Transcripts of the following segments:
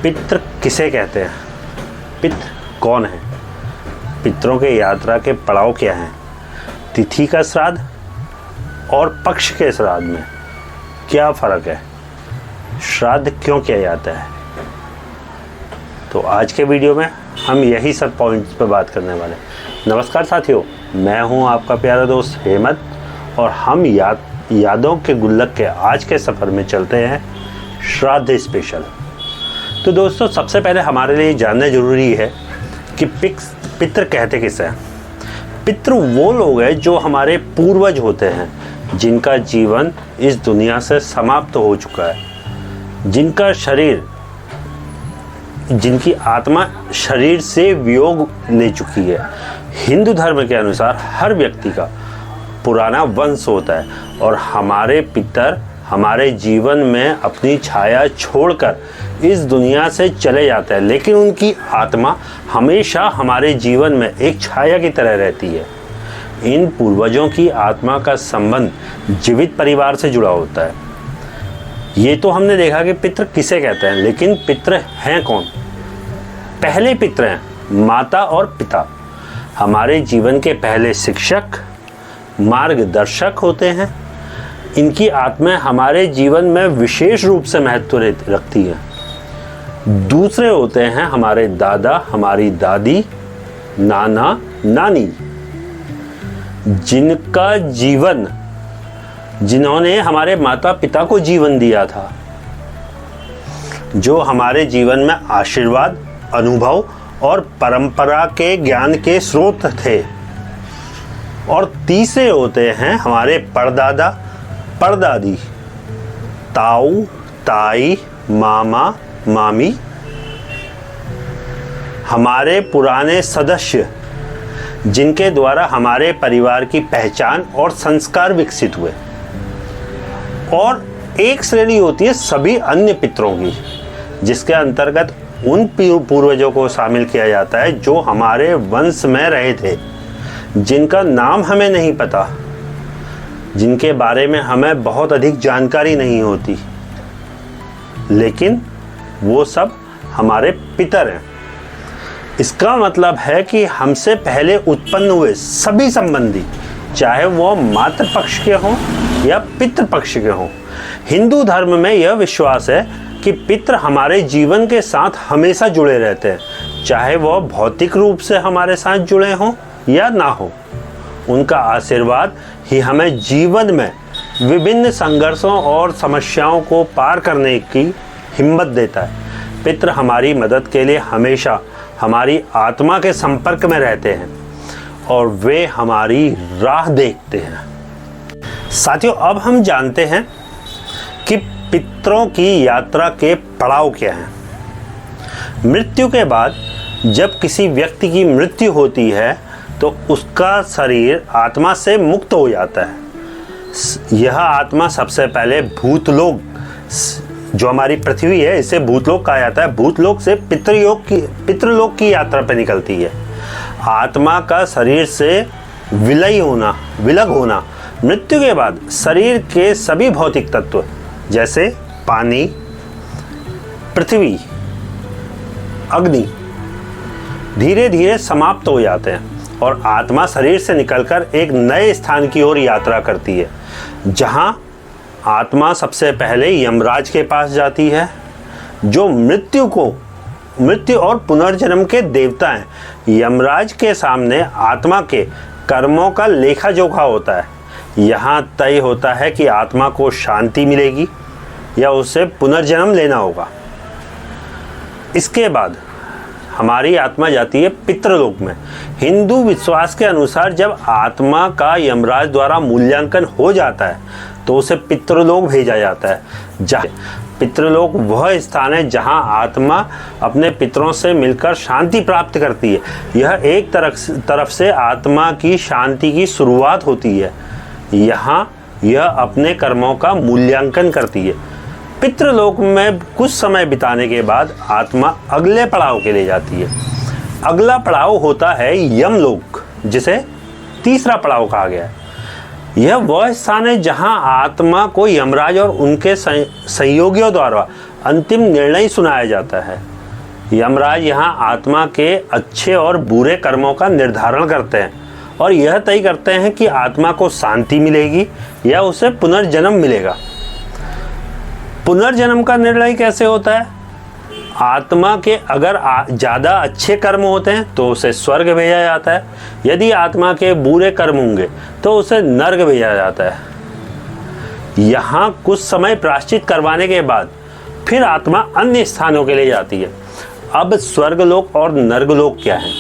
पितृ किसे कहते हैं? पितृ कौन है? पितरों के यात्रा के पड़ाव क्या हैं? तिथि का श्राद्ध और पक्ष के श्राद्ध में क्या फ़र्क है? श्राद्ध क्यों किया जाता है? तो आज के वीडियो में हम यही सब पॉइंट्स पे बात करने वाले हैं। नमस्कार साथियों, मैं हूं आपका प्यारा दोस्त हेमंत और हम यादों के गुल्लक के आज के सफ़र में चलते हैं श्राद्ध स्पेशल। तो दोस्तों, सबसे पहले हमारे लिए जानना ज़रूरी है कि पितृ कहते किसे हैं। पितृ वो लोग हैं जो हमारे पूर्वज होते हैं, जिनका जीवन इस दुनिया से समाप्त हो चुका है, जिनकी आत्मा शरीर से वियोग ले चुकी है। हिंदू धर्म के अनुसार हर व्यक्ति का पुराना वंश होता है और हमारे पितर हमारे जीवन में अपनी छाया छोड़कर इस दुनिया से चले जाते हैं, लेकिन उनकी आत्मा हमेशा हमारे जीवन में एक छाया की तरह रहती है। इन पूर्वजों की आत्मा का संबंध जीवित परिवार से जुड़ा होता है। ये तो हमने देखा कि पितृ किसे कहते हैं, लेकिन पितृ हैं कौन? पहले पितृ हैं माता और पिता। हमारे जीवन के पहले शिक्षक, मार्गदर्शक होते हैं। इनकी आत्मा हमारे जीवन में विशेष रूप से महत्व रखती है। दूसरे होते हैं हमारे दादा, हमारी दादी, नाना, नानी, जिन्होंने हमारे माता पिता को जीवन दिया था, जो हमारे जीवन में आशीर्वाद, अनुभव और परंपरा के ज्ञान के स्रोत थे। और तीसरे होते हैं हमारे परदादा, परदादी, ताऊ, ताई, मामा, मामी, हमारे पुराने सदस्य, जिनके द्वारा हमारे परिवार की पहचान और संस्कार विकसित हुए। और एक श्रेणी होती है सभी अन्य पितरों की, जिसके अंतर्गत उन पूर्वजों को शामिल किया जाता है जो हमारे वंश में रहे थे, जिनका नाम हमें नहीं पता, जिनके बारे में हमें बहुत अधिक जानकारी नहीं होती, लेकिन वो सब हमारे पितर हैं। इसका मतलब है कि हमसे पहले उत्पन्न हुए सभी संबंधी, चाहे वो मातृ पक्ष के हों या पितृ पक्ष के हों, हिंदू धर्म में यह विश्वास है कि पितृ हमारे जीवन के साथ हमेशा जुड़े रहते हैं, चाहे वो भौतिक रूप से हमारे साथ जुड़े हों या ना हो। उनका आशीर्वाद ही हमें जीवन में विभिन्न संघर्षों और समस्याओं को पार करने की हिम्मत देता है। पितृ हमारी मदद के लिए हमेशा हमारी आत्मा के संपर्क में रहते हैं और वे हमारी राह देखते हैं। साथियों, अब हम जानते हैं कि पितरों की यात्रा के पड़ाव क्या हैं। मृत्यु के बाद जब किसी व्यक्ति की मृत्यु होती है तो उसका शरीर आत्मा से मुक्त हो जाता है। यह आत्मा सबसे पहले भूतलोक, जो हमारी पृथ्वी है, इसे भूतलोक कहा जाता है, भूतलोक से पितृलोक की यात्रा पर निकलती है। आत्मा का शरीर से विलग होना, मृत्यु के बाद शरीर के सभी भौतिक तत्व जैसे पानी, पृथ्वी, अग्नि धीरे धीरे समाप्त हो जाते हैं और आत्मा शरीर से निकलकर एक नए स्थान की ओर यात्रा करती है, जहां आत्मा सबसे पहले यमराज के पास जाती है, जो मृत्यु और पुनर्जन्म के देवता हैं। यमराज के सामने आत्मा के कर्मों का लेखा जोखा होता है। यहाँ तय होता है कि आत्मा को शांति मिलेगी या उसे पुनर्जन्म लेना होगा। इसके बाद हमारी आत्मा जाती है पितृलोक में। हिंदू विश्वास के अनुसार जब आत्मा का यमराज द्वारा मूल्यांकन हो जाता है तो उसे पितृलोक भेजा जाता है। पितृलोक वह स्थान है जहां आत्मा अपने पितरों से मिलकर शांति प्राप्त करती है। यह एक तरफ से आत्मा की शांति की शुरुआत होती है। यहाँ यह अपने कर्मों का मूल्यांकन करती है। पितृलोक में कुछ समय बिताने के बाद आत्मा अगले पड़ाव के लिए जाती है। अगला पड़ाव होता है यमलोक, जिसे तीसरा पड़ाव कहा गया है। यह वह स्थान है जहां आत्मा को यमराज और उनके सहयोगियों द्वारा अंतिम निर्णय सुनाया जाता है। यमराज यहाँ आत्मा के अच्छे और बुरे कर्मों का निर्धारण करते हैं और यह तय करते हैं कि आत्मा को शांति मिलेगी या उसे पुनर्जन्म मिलेगा। पुनर्जन्म का निर्णय कैसे होता है? आत्मा के अगर ज़्यादा अच्छे कर्म होते हैं तो उसे स्वर्ग भेजा जाता है, यदि आत्मा के बुरे कर्म होंगे तो उसे नर्क भेजा जाता है। यहाँ कुछ समय प्रायश्चित करवाने के बाद फिर आत्मा अन्य स्थानों के लिए जाती है। अब स्वर्गलोक और नर्कलोक क्या है?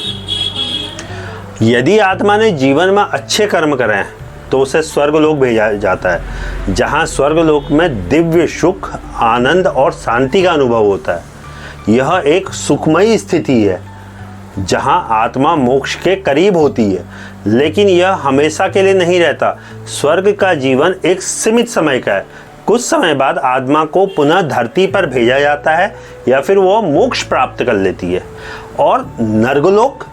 यदि आत्मा ने जीवन में अच्छे कर्म करे हैं तो उसे स्वर्गलोक भेजा जाता है, जहाँ स्वर्गलोक में दिव्य सुख, आनंद और शांति का अनुभव होता है। यह एक सुखमयी स्थिति है जहाँ आत्मा मोक्ष के करीब होती है, लेकिन यह हमेशा के लिए नहीं रहता। स्वर्ग का जीवन एक सीमित समय का है। कुछ समय बाद आत्मा को पुनः धरती पर भेजा जाता है या फिर वह मोक्ष प्राप्त कर लेती है। और नर्कलोक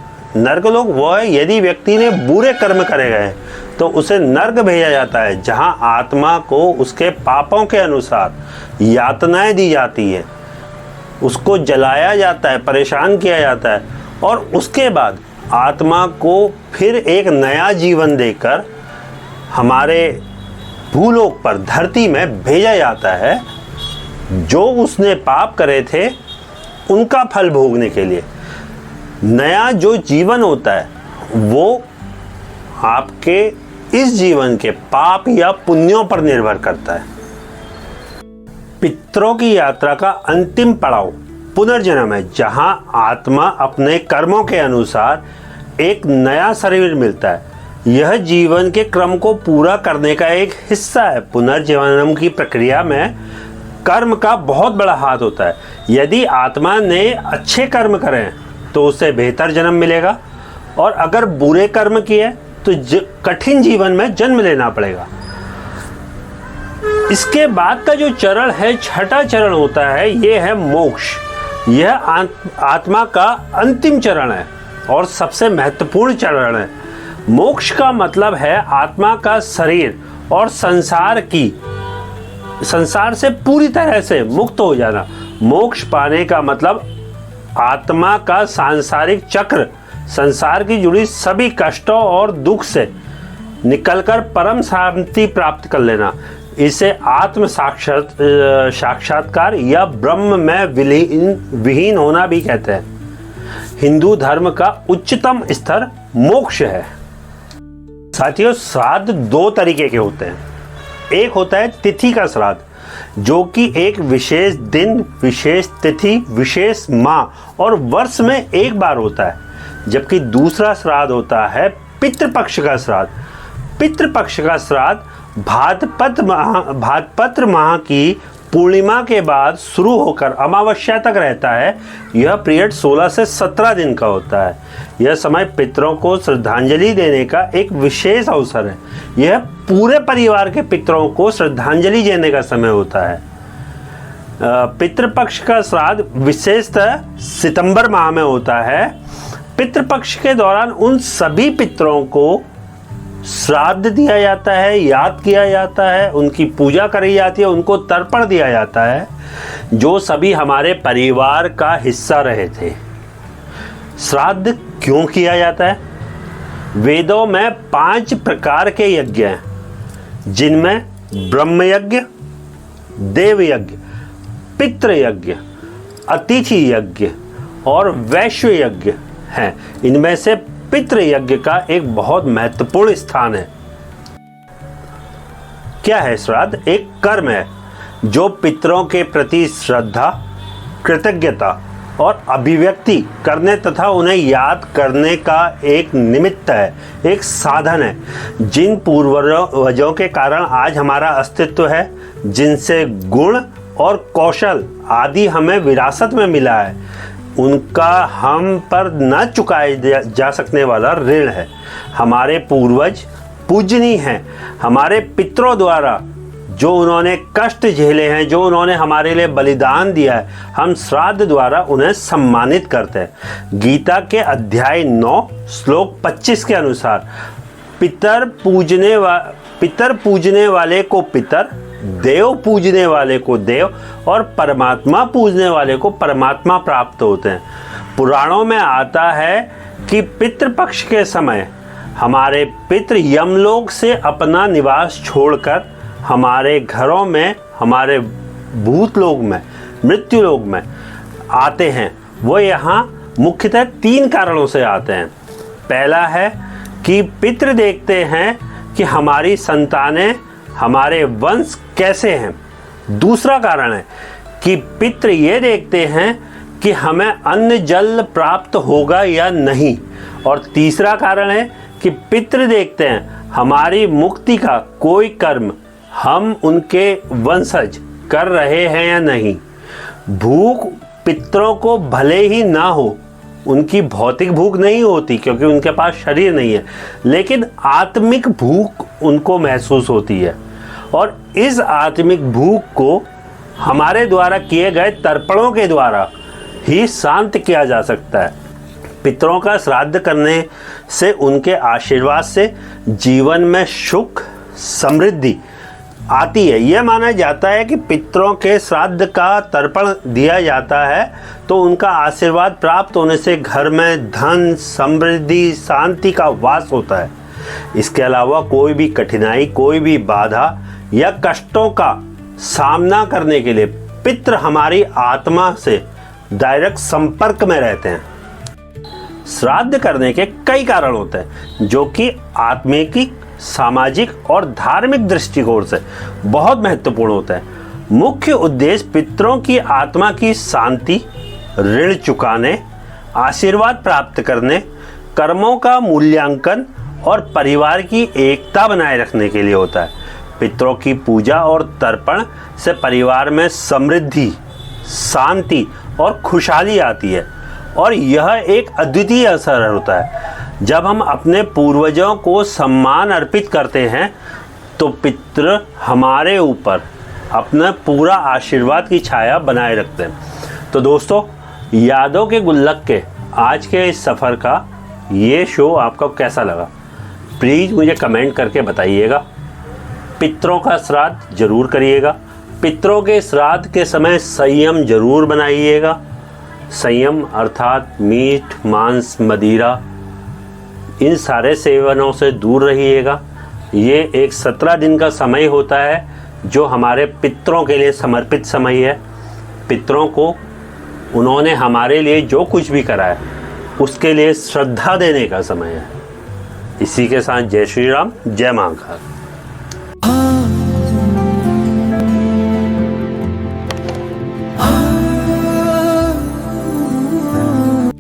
वह है यदि व्यक्ति ने बुरे कर्म करे गए तो उसे नर्क भेजा जाता है, जहाँ आत्मा को उसके पापों के अनुसार यातनाएं दी जाती है, उसको जलाया जाता है, परेशान किया जाता है और उसके बाद आत्मा को फिर एक नया जीवन देकर हमारे भूलोक पर धरती में भेजा जाता है, जो उसने पाप करे थे उनका फल भोगने के लिए। नया जो जीवन होता है वो आपके इस जीवन के पाप या पुण्यों पर निर्भर करता है। पितरों की यात्रा का अंतिम पड़ाव पुनर्जन्म है, जहां आत्मा अपने कर्मों के अनुसार एक नया शरीर मिलता है। यह जीवन के क्रम को पूरा करने का एक हिस्सा है। पुनर्जन्म की प्रक्रिया में कर्म का बहुत बड़ा हाथ होता है। यदि आत्मा ने अच्छे कर्म करे तो उसे बेहतर जन्म मिलेगा और अगर बुरे कर्म किए तो कठिन जीवन में जन्म लेना पड़ेगा। इसके बाद का जो चरण है, छठा चरण होता है, ये है मोक्ष। यह आत्मा का अंतिम चरण है और सबसे महत्वपूर्ण चरण है। मोक्ष का मतलब है आत्मा का शरीर और संसार से पूरी तरह से मुक्त हो जाना। मोक्ष पाने का मतलब आत्मा का सांसारिक चक्र, संसार की जुड़ी सभी कष्टों और दुख से निकलकर परम शांति प्राप्त कर लेना। इसे आत्म साक्षात्कार या ब्रह्म में विहीन होना भी कहते हैं। हिंदू धर्म का उच्चतम स्तर मोक्ष है। साथियों, श्राद्ध दो तरीके के होते हैं। एक होता है तिथि का श्राद्ध, जो कि एक विशेष दिन, विशेष तिथि, विशेष माह और वर्ष में एक बार होता है। जबकि दूसरा श्राद्ध होता है पितृपक्ष का श्राद्ध। पितृपक्ष का श्राद्ध भाद्रपद माह की पूर्णिमा के बाद शुरू होकर अमावस्या तक रहता है। यह पीरियड 16 से 17 दिन का होता है। यह समय पितरों को श्रद्धांजलि देने का एक विशेष अवसर है। यह पूरे परिवार के पितरों को श्रद्धांजलि देने का समय होता है। पितृपक्ष का श्राद्ध विशेषतः सितंबर माह में होता है। पितृपक्ष के दौरान उन सभी पितरों को श्राद्ध दिया जाता है, याद किया जाता है, उनकी पूजा करी जाती है, उनको तर्पण दिया जाता है, जो सभी हमारे परिवार का हिस्सा रहे थे। श्राद्ध क्यों किया जाता है? वेदों में 5 प्रकार के यज्ञ हैं, जिनमें ब्रह्म यज्ञ, देव यज्ञ, पितृ यज्ञ, अतिथि यज्ञ और वैश्व यज्ञ हैं। इनमें से पितृ यज्ञ का एक बहुत महत्वपूर्ण स्थान है। क्या है श्राद्ध? एक कर्म है जो पितरों के प्रति श्रद्धा, कृतज्ञता और अभिव्यक्ति करने तथा उन्हें याद करने का एक निमित्त है, एक साधन है। जिन पूर्वजों के कारण आज हमारा अस्तित्व है, जिनसे गुण और कौशल आदि हमें विरासत में मिला है, उनका हम पर न चुकाया जा सकने वाला ऋण है। हमारे पूर्वज पूजनीय हैं। हमारे पितरों द्वारा जो उन्होंने कष्ट झेले हैं, जो उन्होंने हमारे लिए बलिदान दिया है, हम श्राद्ध द्वारा उन्हें सम्मानित करते हैं। गीता के अध्याय 9 श्लोक 25 के अनुसार पितर पूजने वाले को पितर, देव पूजने वाले को देव और परमात्मा पूजने वाले को परमात्मा प्राप्त होते हैं। पुराणों में आता है कि पितृपक्ष के समय हमारे पितृ यमलोक से अपना निवास छोड़कर हमारे घरों में, हमारे भूतलोक में, मृत्युलोक में आते हैं। वो यहाँ मुख्यतः 3 कारणों से आते हैं। पहला है कि पितृ देखते हैं कि हमारी संतानें, हमारे वंश कैसे हैं। दूसरा कारण है कि पितृ ये देखते हैं कि हमें अन्न जल प्राप्त होगा या नहीं। और तीसरा कारण है कि पितृ देखते हैं हमारी मुक्ति का कोई कर्म हम उनके वंशज कर रहे हैं या नहीं। भूख पितरों को भले ही ना हो, उनकी भौतिक भूख नहीं होती क्योंकि उनके पास शरीर नहीं है, लेकिन आत्मिक भूख उनको महसूस होती है। और इस आत्मिक भूख को हमारे द्वारा किए गए तर्पणों के द्वारा ही शांत किया जा सकता है। पितरों का श्राद्ध करने से, उनके आशीर्वाद से जीवन में सुख समृद्धि आती है। यह माना जाता है कि पितरों के श्राद्ध का तर्पण दिया जाता है तो उनका आशीर्वाद प्राप्त होने से घर में धन समृद्धि शांति का वास होता है। इसके अलावा कोई भी कठिनाई, कोई भी बाधा या कष्टों का सामना करने के लिए पितृ हमारी आत्मा से डायरेक्ट संपर्क में रहते हैं। श्राद्ध करने के कई कारण होते हैं जो कि आत्मिक, सामाजिक और धार्मिक दृष्टिकोण से बहुत महत्वपूर्ण होता है। मुख्य उद्देश्य पितरों की आत्मा की शांति, ऋण चुकाने, आशीर्वाद प्राप्त करने, कर्मों का मूल्यांकन और परिवार की एकता बनाए रखने के लिए होता है। पितरों की पूजा और तर्पण से परिवार में समृद्धि, शांति और खुशहाली आती है और यह एक अद्वितीय असर होता है। जब हम अपने पूर्वजों को सम्मान अर्पित करते हैं तो पितृ हमारे ऊपर अपना पूरा आशीर्वाद की छाया बनाए रखते हैं। तो दोस्तों, यादों के गुल्लक के आज के इस सफ़र का ये शो आपको कैसा लगा, प्लीज़ मुझे कमेंट करके बताइएगा। पितरों का श्राद्ध जरूर करिएगा। पितरों के श्राद्ध के समय संयम जरूर बनाइएगा। संयम अर्थात मीठ, मांस, मदिरा, इन सारे सेवनों से दूर रहिएगा। ये एक 17 दिन का समय होता है जो हमारे पितरों के लिए समर्पित समय है। पितरों को उन्होंने हमारे लिए जो कुछ भी करा है उसके लिए श्रद्धा देने का समय है। इसी के साथ जय श्री राम, जय महाकाल।